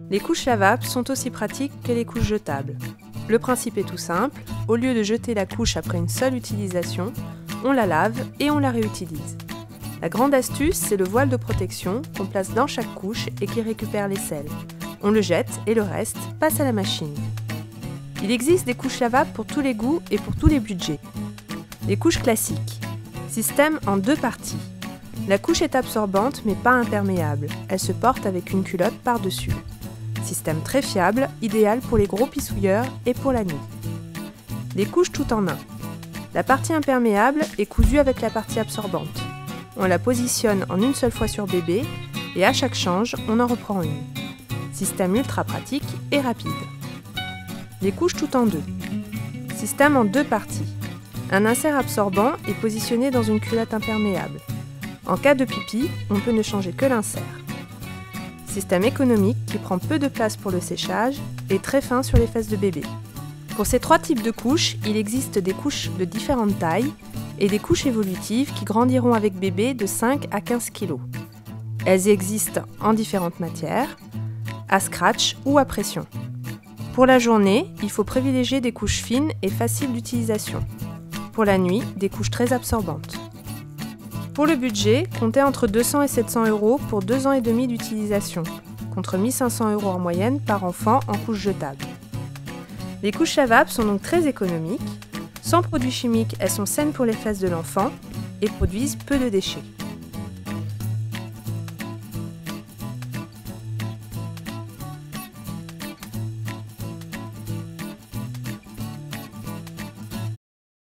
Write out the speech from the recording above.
Les couches lavables sont aussi pratiques que les couches jetables. Le principe est tout simple, au lieu de jeter la couche après une seule utilisation, on la lave et on la réutilise. La grande astuce, c'est le voile de protection qu'on place dans chaque couche et qui récupère les sels. On le jette et le reste passe à la machine. Il existe des couches lavables pour tous les goûts et pour tous les budgets. Les couches classiques. Système en 2 parties. La couche est absorbante mais pas imperméable. Elle se porte avec une culotte par-dessus. Système très fiable, idéal pour les gros pissouilleurs et pour la nuit. Les couches tout en un. La partie imperméable est cousue avec la partie absorbante. On la positionne en une seule fois sur bébé et à chaque change, on en reprend une. Système ultra pratique et rapide. Les couches tout en 2. Système en 2 parties. Un insert absorbant est positionné dans une culotte imperméable. En cas de pipi, on peut ne changer que l'insert. Système économique qui prend peu de place pour le séchage et très fin sur les fesses de bébé. Pour ces 3 types de couches, il existe des couches de différentes tailles et des couches évolutives qui grandiront avec bébé de 5 à 15 kg. Elles existent en différentes matières, à scratch ou à pression. Pour la journée, il faut privilégier des couches fines et faciles d'utilisation. Pour la nuit, des couches très absorbantes. Pour le budget, comptez entre 200 et 700 € pour 2 ans et demi d'utilisation, contre 1500 € en moyenne par enfant en couche jetable. Les couches lavables sont donc très économiques. Sans produits chimiques, elles sont saines pour les fesses de l'enfant et produisent peu de déchets.